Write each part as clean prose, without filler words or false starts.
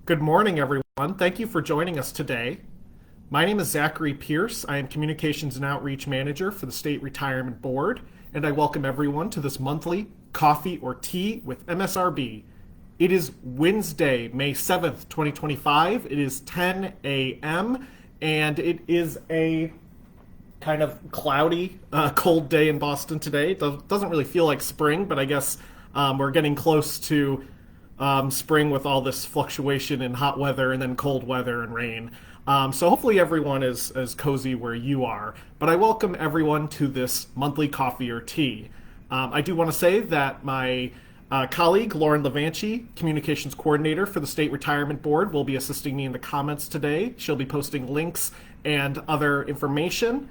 Good morning, everyone. Thank you for joining us today. My name is Zachary Pierce. I am Communications and Outreach Manager for the State Retirement Board, and I welcome everyone to this monthly Coffee or Tea with MSRB. It is Wednesday, May 7th, 2025. It is 10 a.m., and it is a kind of cloudy, cold day in Boston today. It doesn't really feel like spring, but I guess we're getting close to spring with all this fluctuation in hot weather and then cold weather and rain. So hopefully everyone is as cozy where you are. But I welcome everyone to this monthly coffee or tea. I do want to say that my colleague, Lauren Levanchi, Communications Coordinator for the State Retirement Board, will be assisting me in the comments today. She'll be posting links and other information.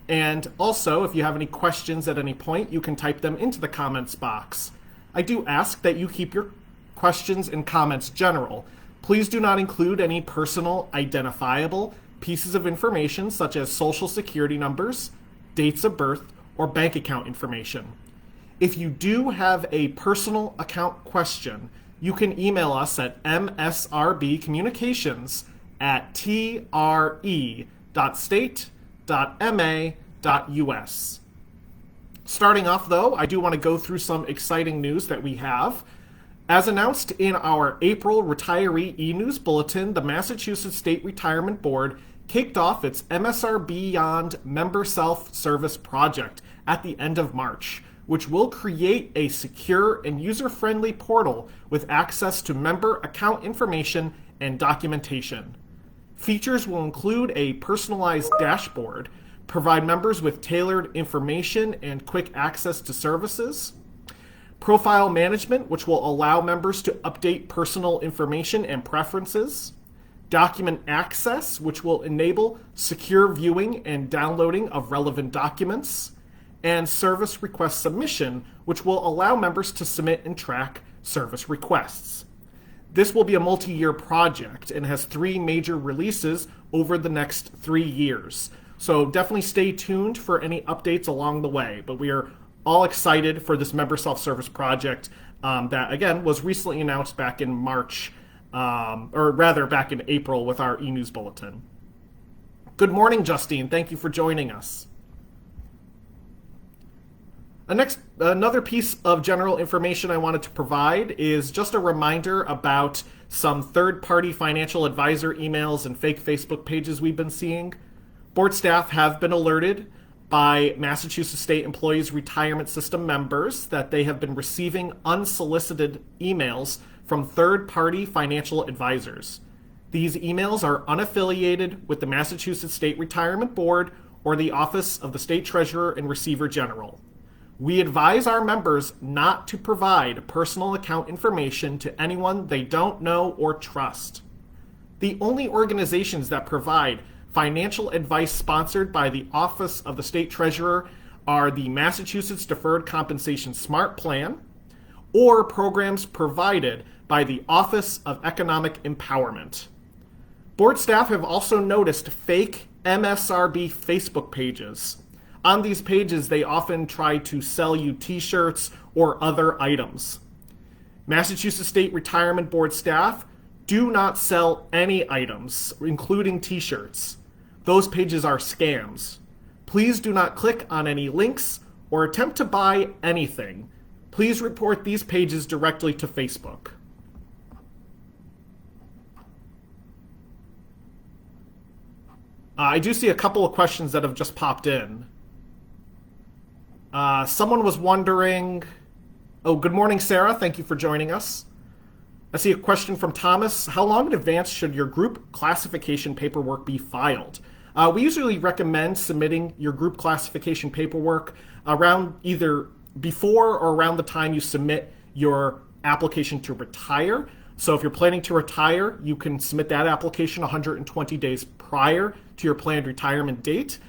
And also, if you have any questions at any point, you can type them into the comments box. I do ask that you keep your questions and comments general. Please do not include any personal identifiable pieces of information such as social security numbers, dates of birth, or bank account information. If you do have a personal account question, you can email us at msrbcommunications@tre.state.ma.us. Starting off, though, I do want to go through some exciting news that we have. As announced in our April Retiree e-News Bulletin, the Massachusetts State Retirement Board kicked off its MSRBeyond Member Self-Service project at the end of March, which will create a secure and user-friendly portal with access to member account information and documentation. Features will include a personalized dashboard, provide members with tailored information and quick access to services, profile management, which will allow members to update personal information and preferences, document access, which will enable secure viewing and downloading of relevant documents, and service request submission, which will allow members to submit and track service requests. This will be a multi-year project and has 3 major releases over the next 3 years. So definitely stay tuned for any updates along the way, but we are all excited for this member self-service project that, again, was recently announced back in March, or rather back in April with our e-News Bulletin. Good morning, Justine. Thank you for joining us. Another piece of general information I wanted to provide is just a reminder about some third-party financial advisor emails and fake Facebook pages we've been seeing. Board staff have been alerted by Massachusetts State Employees Retirement System members that they have been receiving unsolicited emails from third-party financial advisors. These emails are unaffiliated with the Massachusetts State Retirement Board or the Office of the State Treasurer and Receiver General. We advise our members not to provide personal account information to anyone they don't know or trust. The only organizations that provide financial advice sponsored by the Office of the State Treasurer are the Massachusetts Deferred Compensation Smart Plan or programs provided by the Office of Economic Empowerment. Board staff have also noticed fake MSRB Facebook pages. On these pages, they often try to sell you t-shirts or other items. Massachusetts State Retirement Board staff do not sell any items, including t-shirts. Those pages are scams. Please do not click on any links or attempt to buy anything. Please report these pages directly to Facebook. I do see a couple of questions that have just popped in. Someone was wondering... Oh, good morning, Sarah. Thank you for joining us. I see a question from Thomas. How long in advance should your group classification paperwork be filed? We usually recommend submitting your group classification paperwork around either before or around the time you submit your application to retire. So if you're planning to retire, you can submit that application 120 days prior to your planned retirement date.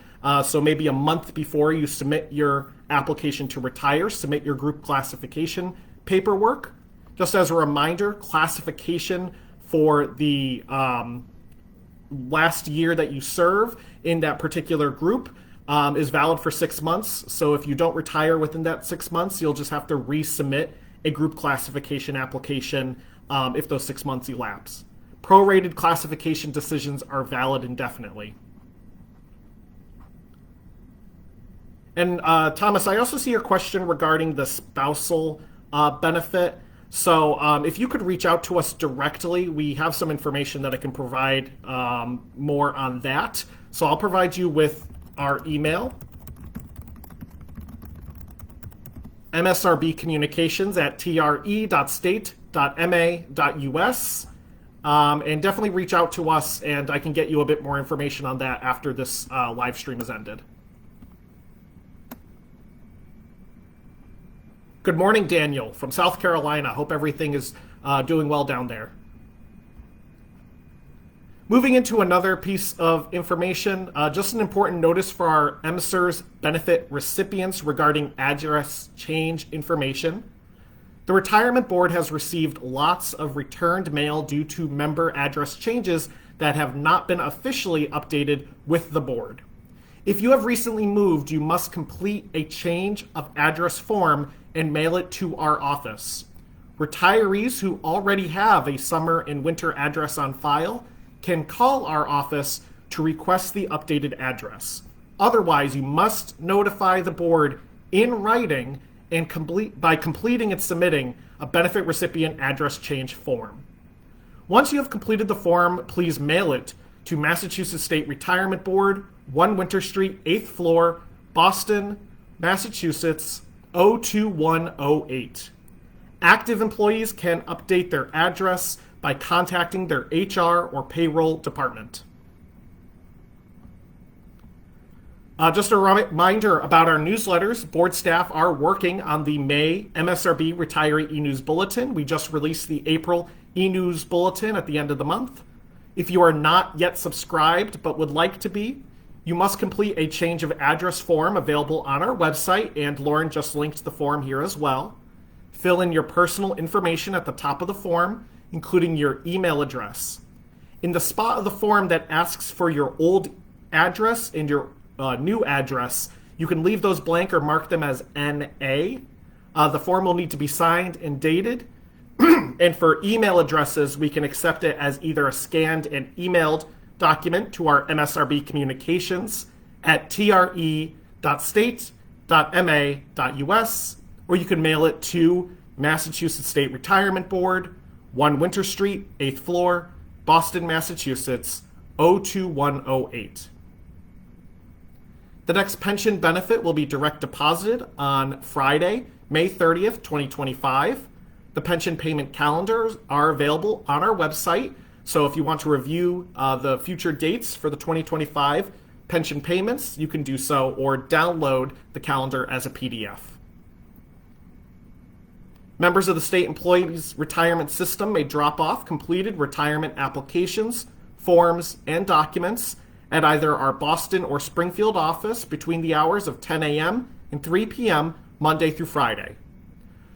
So maybe a month before you submit your application to retire, submit your group classification paperwork. Just as a reminder, classification for the last year that you serve in that particular group is valid for 6 months. So if you don't retire within that 6 months, you'll just have to resubmit a group classification application if those 6 months elapse. Prorated classification decisions are valid indefinitely. And Thomas, I also see your question regarding the spousal benefit. So if you could reach out to us directly, we have some information that I can provide more on that. So I'll provide you with our email, msrbcommunications@tre.state.ma.us. And definitely reach out to us, and I can get you a bit more information on that after this live stream has ended. Good morning, Daniel, from South Carolina. Hope everything is doing well down there. Moving into another piece of information, just an important notice for our MSRS benefit recipients regarding address change information. The Retirement Board has received lots of returned mail due to member address changes that have not been officially updated with the board. If you have recently moved, you must complete a change of address form and mail it to our office. Retirees who already have a summer and winter address on file can call our office to request the updated address. Otherwise, you must notify the board in writing and by completing and submitting a benefit recipient address change form. Once you have completed the form, please mail it to Massachusetts State Retirement Board, 1 Winter Street, 8th floor, Boston, Massachusetts, 02108. Active employees can update their address by contacting their HR or payroll department. Just a reminder about our newsletters. Board staff are working on the May MSRB Retiree e-News Bulletin. We just released the April e-News Bulletin at the end of the month. If you are not yet subscribed but would like to be, you must complete a change of address form available on our website, and Lauren just linked the form here as well. Fill in your personal information at the top of the form, including your email address. In the spot of the form that asks for your old address and your new address, you can leave those blank or mark them as NA. The form will need to be signed and dated. And for email addresses, we can accept it as either a scanned and emailed document to our MSRB communications at tre.state.ma.us, or you can mail it to Massachusetts State Retirement Board, 1 Winter Street, 8th floor, Boston, Massachusetts, 02108. The next pension benefit will be direct deposited on Friday, May 30th, 2025. The pension payment calendars are available on our website, so if you want to review the future dates for the 2025 pension payments, you can do so, or download the calendar as a PDF. Members of the State Employees Retirement System may drop off completed retirement applications, forms, and documents at either our Boston or Springfield office between the hours of 10 a.m. and 3 p.m. Monday through Friday.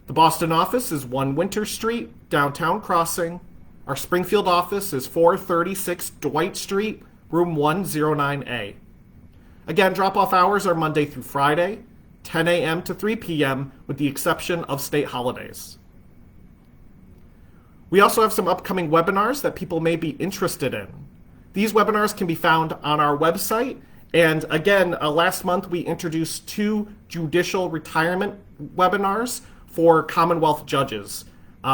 The Boston office is 1 Winter Street, Downtown Crossing. Our Springfield office is 436 Dwight Street, room 109A. Again, drop-off hours are Monday through Friday, 10 a.m. to 3 p.m., with the exception of state holidays. We also have some upcoming webinars that people may be interested in. These webinars can be found on our website. And again, last month we introduced 2 judicial retirement webinars for Commonwealth judges.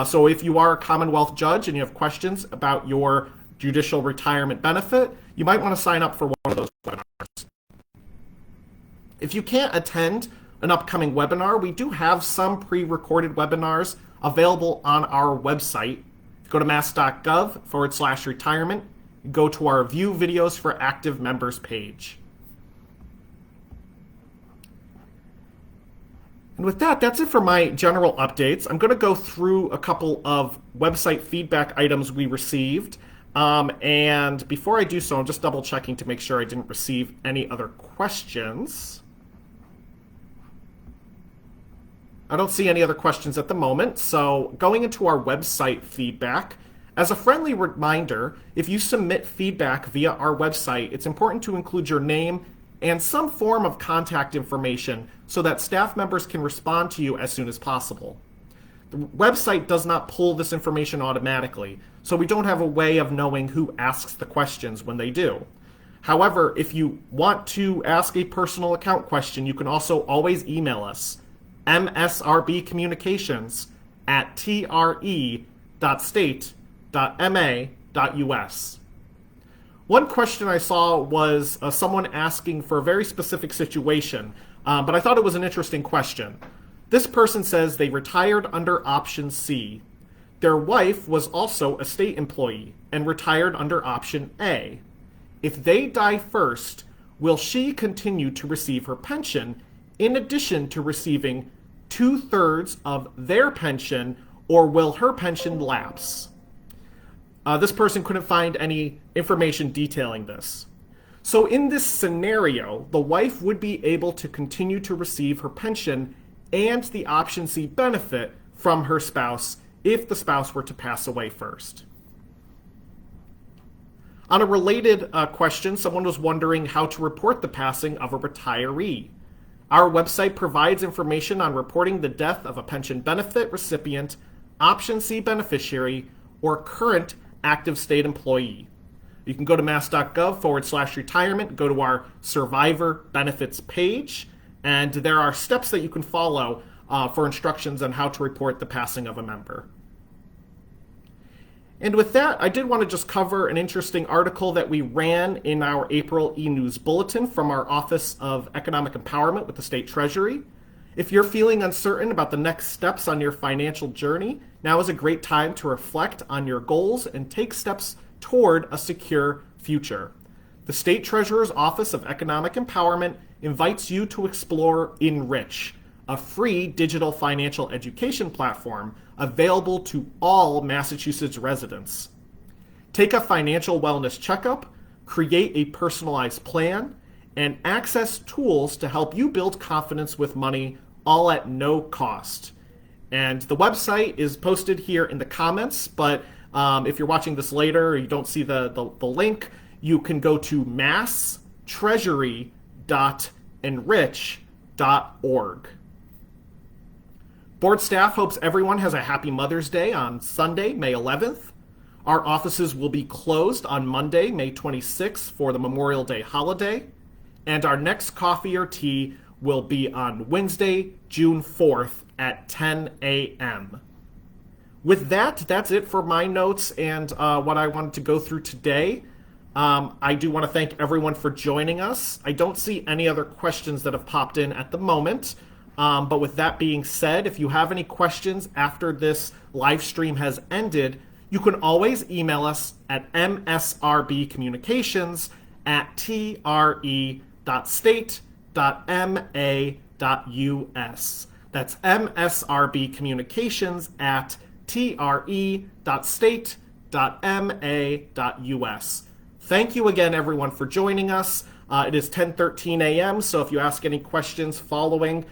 So if you are a Commonwealth judge and you have questions about your judicial retirement benefit, you might want to sign up for one of those webinars. If you can't attend an upcoming webinar, we do have some pre-recorded webinars available on our website. Go to mass.gov/retirement, go to our View Videos for Active Members page. And with that, that's it for my general updates. I'm going to go through a couple of website feedback items we received. And before I do so, I'm just double checking to make sure I didn't receive any other questions. I don't see any other questions at the moment. So going into our website feedback, as a friendly reminder, if you submit feedback via our website, it's important to include your name and some form of contact information so that staff members can respond to you as soon as possible. The website does not pull this information automatically, so we don't have a way of knowing who asks the questions when they do. However, if you want to ask a personal account question, you can also always email us, msrbcommunications@tre.state.ma.us. One question I saw was someone asking for a very specific situation, but I thought it was an interesting question. This person says they retired under option C. Their wife was also a state employee and retired under option A. If they die first, will she continue to receive her pension in addition to receiving 2/3 of their pension, or will her pension lapse? This person couldn't find any information detailing this. So in this scenario, the wife would be able to continue to receive her pension and the option C benefit from her spouse if the spouse were to pass away first. On a related question, someone was wondering how to report the passing of a retiree. Our website provides information on reporting the death of a pension benefit recipient, option C beneficiary, or current active state employee. You can go to mass.gov/retirement, go to our survivor benefits page, and there are steps that you can follow for instructions on how to report the passing of a member. And with that, I did want to just cover an interesting article that we ran in our April e-news bulletin from our Office of Economic Empowerment with the State Treasury. If you're feeling uncertain about the next steps on your financial journey, now is a great time to reflect on your goals and take steps toward a secure future. The State Treasurer's Office of Economic Empowerment invites you to explore Enrich, a free digital financial education platform available to all Massachusetts residents. Take a financial wellness checkup, create a personalized plan, and access tools to help you build confidence with money, all at no cost. And the website is posted here in the comments, but if you're watching this later or you don't see the link, you can go to masstreasury.enrich.org. Board staff hopes everyone has a happy Mother's Day on Sunday, May 11th. Our offices will be closed on Monday, May 26th for the Memorial Day holiday. And our next coffee or tea will be on Wednesday, June 4th at 10 a.m. With that, that's it for my notes and what I wanted to go through today. I do want to thank everyone for joining us. I don't see any other questions that have popped in at the moment. But with that being said, if you have any questions after this live stream has ended, you can always email us at msrbcommunications@tre.state.ma.us. That's msrbcommunications@tre.state.ma.us. Thank you again, everyone, for joining us. It is 10:13 a.m., so if you ask any questions following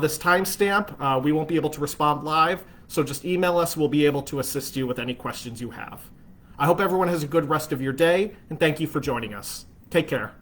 this timestamp, we won't be able to respond live, so just email us. We'll be able to assist you with any questions you have. I hope everyone has a good rest of your day, and thank you for joining us. Take care.